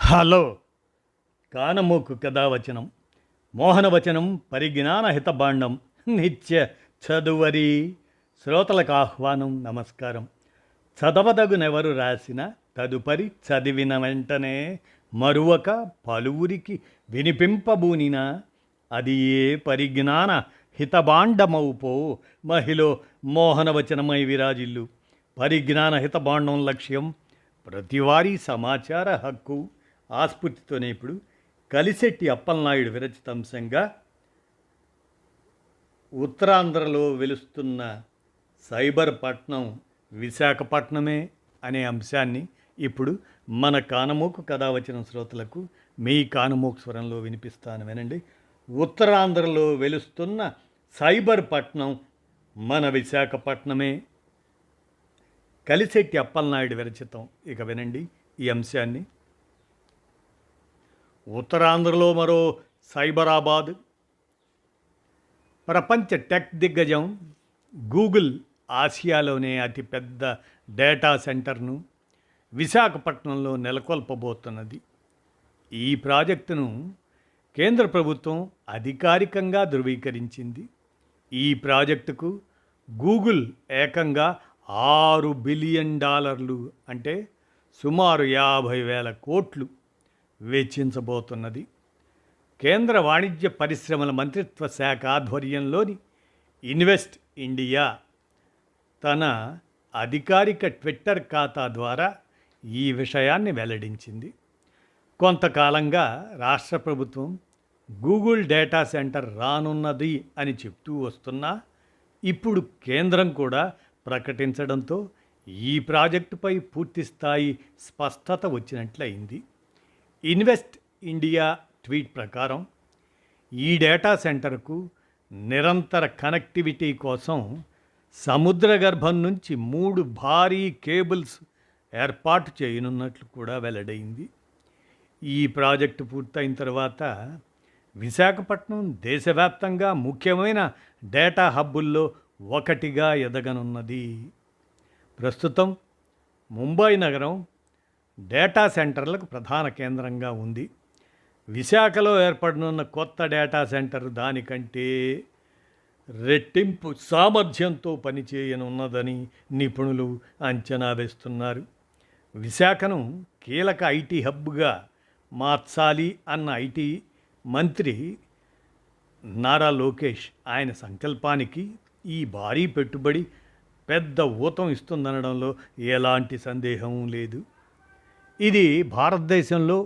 Hello కానమోకు కథావచనం మోహనవచనం పరిజ్ఞాన హితభాండం నిత్య చదువరి శ్రోతలకు ఆహ్వానం నమస్కారం. చదవదగునెవరు రాసిన తదుపరి చదివిన వెంటనే మరువక పలువురికి వినిపింపబూనిన అది ఏ పరిజ్ఞాన హితభాండమవుపో మహిళ మోహనవచనమై విరాజిల్లు. పరిజ్ఞాన హితభాండం లక్ష్యం ప్రతివారీ సమాచార హక్కు ఆస్ఫూర్తితోనే ఇప్పుడు కలిశెట్టి అప్పలనాయుడు విరచితాంశంగా ఉత్తరాంధ్రలో వెలుస్తున్న సైబర్ పట్నం విశాఖపట్నమే అనే అంశాన్ని ఇప్పుడు మన కానమోకు కథావచన శ్రోతలకు మీ కానమోకు స్వరంలో వినిపిస్తాను వినండి. ఉత్తరాంధ్రలో వెలుస్తున్న సైబర్ పట్నం మన విశాఖపట్నమే. కలిశెట్టి అప్పలనాయుడు విరచితం. ఇక వినండి ఈ అంశాన్ని. ఉత్తరాంధ్రలో మరో సైబరాబాద్. ప్రపంచ టెక్ దిగ్గజం గూగుల్ ఆసియాలోనే అతిపెద్ద డేటా సెంటర్ను విశాఖపట్నంలో నెలకొల్పబోతున్నది. ఈ ప్రాజెక్టును కేంద్ర ప్రభుత్వం అధికారికంగా ధృవీకరించింది. ఈ ప్రాజెక్టుకు గూగుల్ ఏకంగా $6 బిలియన్ అంటే సుమారు 50,000 కోట్లు వెచ్చించబోతున్నది. కేంద్ర వాణిజ్య పరిశ్రమల మంత్రిత్వ శాఖ ఆధ్వర్యంలోని ఇన్వెస్ట్ ఇండియా తన అధికారిక ట్విట్టర్ ఖాతా ద్వారా ఈ విషయాన్ని వెల్లడించింది. కొంతకాలంగా రాష్ట్ర ప్రభుత్వం గూగుల్ డేటా సెంటర్ రానున్నది అని చెప్తూ వస్తున్నా ఇప్పుడు కేంద్రం కూడా ప్రకటించడంతో ఈ ప్రాజెక్టుపై పూర్తిస్థాయి స్పష్టత వచ్చినట్లయింది. ఇన్వెస్ట్ ఇండియా ట్వీట్ ప్రకారం ఈ డేటా సెంటర్కు నిరంతర కనెక్టివిటీ కోసం సముద్ర గర్భం నుంచి 3 భారీ కేబుల్స్ ఏర్పాటు చేయనున్నట్లు కూడా వెల్లడైంది. ఈ ప్రాజెక్టు పూర్తయిన తర్వాత విశాఖపట్నం దేశవ్యాప్తంగా ముఖ్యమైన డేటా హబ్బుల్లో ఒకటిగా ఎదగనున్నది. ప్రస్తుతం ముంబై నగరం డేటా సెంటర్లకు ప్రధాన కేంద్రంగా ఉంది. విశాఖలో ఏర్పడనున్న కొత్త డేటా సెంటర్ దానికంటే రెట్టింపు సామర్థ్యంతో పనిచేయనున్నదని నిపుణులు అంచనా వేస్తున్నారు. విశాఖను కీలక ఐటీ హబ్గా మార్చాలి అన్న ఐటీ మంత్రి నారా లోకేష్ ఆయన సంకల్పానికి ఈ భారీ పెట్టుబడి పెద్ద ఊతం ఇస్తుందనడంలో ఎలాంటి సందేహం లేదు. ఇది భారతదేశంలో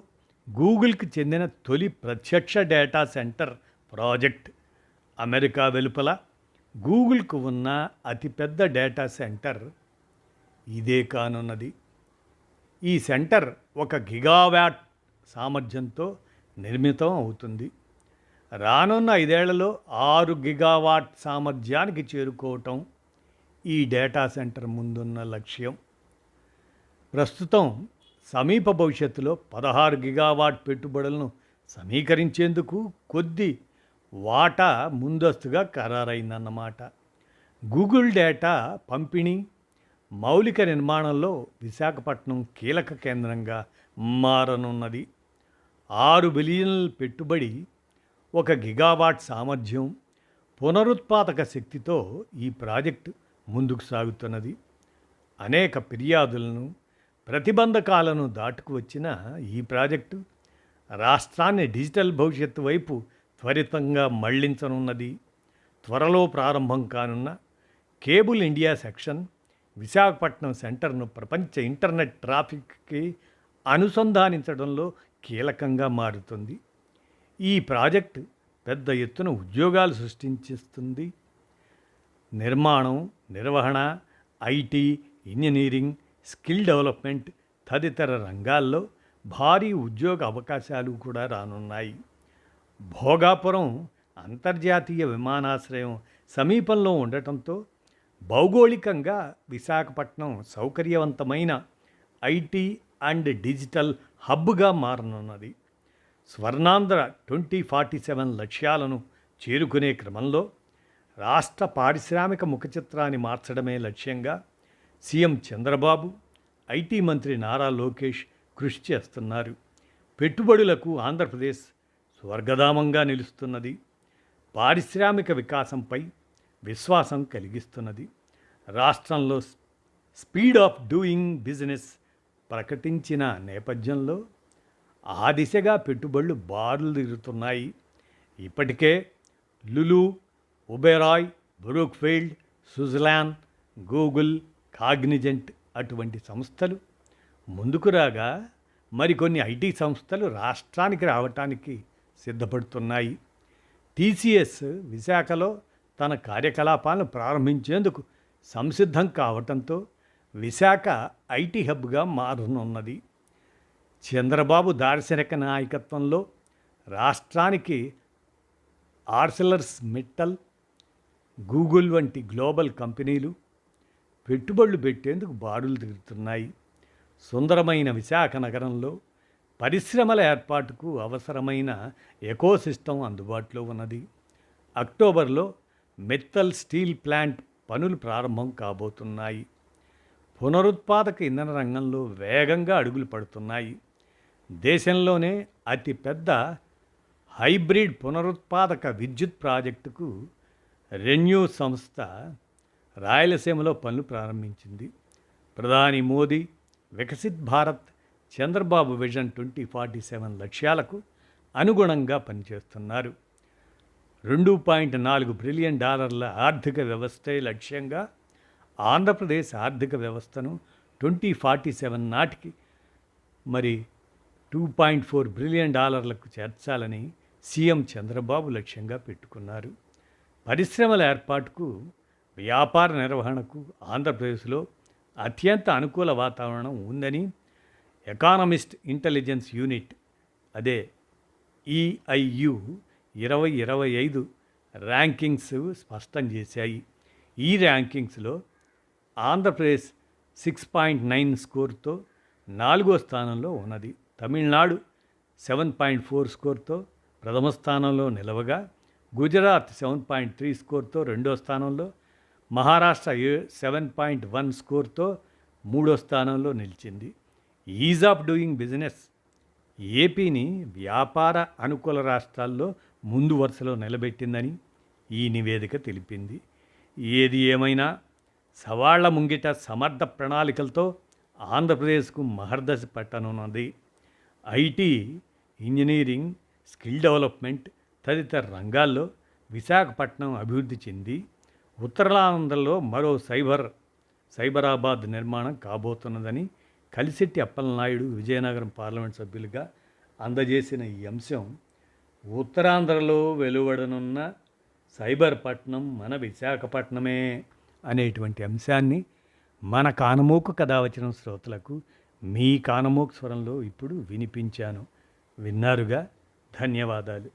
గూగుల్కి చెందిన తొలి ప్రత్యక్ష డేటా సెంటర్ ప్రాజెక్ట్. అమెరికా వెలుపల గూగుల్కు ఉన్న అతిపెద్ద డేటా సెంటర్ ఇదే కానున్నది. ఈ సెంటర్ 1 గిగావాట్ సామర్థ్యంతో నిర్మితం అవుతుంది. రానున్న 5 ఏళ్లలో 6 గిగావాట్ సామర్థ్యానికి చేరుకోవటం ఈ డేటా సెంటర్ ముందున్న లక్ష్యం. ప్రస్తుతం సమీప భవిష్యత్తులో 16 గిగావాట్ పెట్టుబడులను సమీకరించేందుకు కొద్ది వాటా ముందస్తుగా ఖరారైందన్నమాట. గూగుల్ డేటా పంపిణీ మౌలిక నిర్మాణంలో విశాఖపట్నం కీలక కేంద్రంగా మారనున్నది. 6 బిలియన్ల పెట్టుబడి, 1 గిగావాట్ సామర్థ్యం, పునరుత్పాదక శక్తితో ఈ ప్రాజెక్టు ముందుకు సాగుతున్నది. అనేక ఫిర్యాదులను ప్రతిబంధకాలను దాటుకు వచ్చిన ఈ ప్రాజెక్టు రాష్ట్రాన్ని డిజిటల్ భవిష్యత్తు వైపు త్వరితంగా మళ్లించనున్నది. త్వరలో ప్రారంభం కానున్న కేబుల్ ఇండియా సెక్షన్ విశాఖపట్నం సెంటర్ను ప్రపంచ ఇంటర్నెట్ ట్రాఫిక్కి అనుసంధానించడంలో కీలకంగా మారుతుంది. ఈ ప్రాజెక్టు పెద్ద ఎత్తున ఉద్యోగాలు సృష్టించేస్తుంది. నిర్మాణం, నిర్వహణ, ఐటీ, ఇంజనీరింగ్, స్కిల్ డెవలప్మెంట్ తదితర రంగాల్లో భారీ ఉద్యోగ అవకాశాలు కూడా రానున్నాయి. భోగాపురం అంతర్జాతీయ విమానాశ్రయం సమీపంలో ఉండటంతో భౌగోళికంగా విశాఖపట్నం సౌకర్యవంతమైన ఐటీ అండ్ డిజిటల్ హబ్గా మారనున్నది. స్వర్ణాంధ్ర 2047 లక్ష్యాలను చేరుకునే క్రమంలో రాష్ట్ర పారిశ్రామిక ముఖచిత్రాన్ని మార్చడమే లక్ష్యంగా సీఎం చంద్రబాబు, ఐటీ మంత్రి నారా లోకేష్ కృషి చేస్తున్నారు. పెట్టుబడులకు ఆంధ్రప్రదేశ్ స్వర్గధామంగా నిలుస్తున్నది. పారిశ్రామిక వికాసంపై విశ్వాసం కలిగిస్తున్నది. రాష్ట్రంలో స్పీడ్ ఆఫ్ డూయింగ్ బిజినెస్ ప్రకటించిన నేపథ్యంలో ఆ దిశగా పెట్టుబడులు బారులు తిరుగుతున్నాయి. ఇప్పటికే Lulu, Oberoi, Brookfield, Suzlon, Google, Cognizant అటువంటి సంస్థలు ముందుకు రాగా మరికొన్ని ఐటీ సంస్థలు రాష్ట్రానికి రావటానికి సిద్ధపడుతున్నాయి. టీసీఎస్ విశాఖలో తన కార్యకలాపాలను ప్రారంభించేందుకు సంసిద్ధం కావటంతో విశాఖ ఐటీ హబ్గా మారనున్నది. చంద్రబాబు దార్శనిక నాయకత్వంలో రాష్ట్రానికి ఆర్సెలర్స్ మిట్టల్, గూగుల్ వంటి గ్లోబల్ కంపెనీలు పెట్టుబడులు పెట్టేందుకు బారులు తిరుగుతున్నాయి. సుందరమైన విశాఖ నగరంలో పరిశ్రమల ఏర్పాటుకు అవసరమైన ఎకోసిస్టమ్ అందుబాటులో ఉన్నది. అక్టోబర్లో మిత్తల్ స్టీల్ ప్లాంట్ పనులు ప్రారంభం కాబోతున్నాయి. పునరుత్పాదక ఇంధన రంగంలో వేగంగా అడుగులు పడుతున్నాయి. దేశంలోనే అతిపెద్ద హైబ్రిడ్ పునరుత్పాదక విద్యుత్ ప్రాజెక్టుకు రెన్యూ సంస్థ రాయలసీమలో పనులు ప్రారంభించింది. ప్రధాని మోదీ వికసిత్ భారత్, చంద్రబాబు విజన్ 2047 లక్ష్యాలకు అనుగుణంగా పనిచేస్తున్నారు. $2.4 బిలియన్ ఆర్థిక వ్యవస్థే లక్ష్యంగా ఆంధ్రప్రదేశ్ ఆర్థిక వ్యవస్థను 2047 నాటికి మరి $2.4 బిలియన్ చేర్చాలని సీఎం చంద్రబాబు లక్ష్యంగా పెట్టుకున్నారు. పరిశ్రమల ఏర్పాటుకు, వ్యాపార నిర్వహణకు ఆంధ్రప్రదేశ్లో అత్యంత అనుకూల వాతావరణం ఉందని ఎకానమిస్ట్ ఇంటెలిజెన్స్ యూనిట్ అదే ఈఐయు 2025 ర్యాంకింగ్స్ స్పష్టం చేశాయి. ఈ ర్యాంకింగ్స్లో ఆంధ్రప్రదేశ్ 6.9 స్కోర్తో 4వ స్థానంలో ఉన్నది. తమిళనాడు 7.4 స్కోర్తో ప్రథమ స్థానంలో నిలవగా, గుజరాత్ 7.3 స్కోర్తో 2వ స్థానంలో, మహారాష్ట్ర 7.1 స్కోర్తో 3వ స్థానంలో నిలిచింది. ఈజ్ ఆఫ్ డూయింగ్ బిజినెస్ ఏపీని వ్యాపార అనుకూల రాష్ట్రాల్లో ముందు వరుసలో నిలబెట్టిందని ఈ నివేదిక తెలిపింది. ఏది ఏమైనా సవాళ్ల ముంగిట సమర్థ ప్రణాళికలతో ఆంధ్రప్రదేశ్కు మహర్దశ పట్టనున్నది. ఐటీ, ఇంజనీరింగ్, స్కిల్ డెవలప్మెంట్ తదితర రంగాల్లో విశాఖపట్నం అభివృద్ధి చెంది ఉత్తరాంధ్రలో మరో సైబరాబాద్ నిర్మాణం కాబోతున్నదని కలిశెట్టి అప్పలనాయుడు విజయనగరం పార్లమెంట్ సభ్యులుగా అందజేసిన ఈ అంశం ఉత్తరాంధ్రలో వెలువడనున్న సైబర్ పట్నం మన విశాఖపట్నమే అనేటువంటి అంశాన్ని మన కానమోకు కథావచనం శ్రోతలకు మీ కానమోకు స్వరంలో ఇప్పుడు వినిపించాను. విన్నారుగా? ధన్యవాదాలు.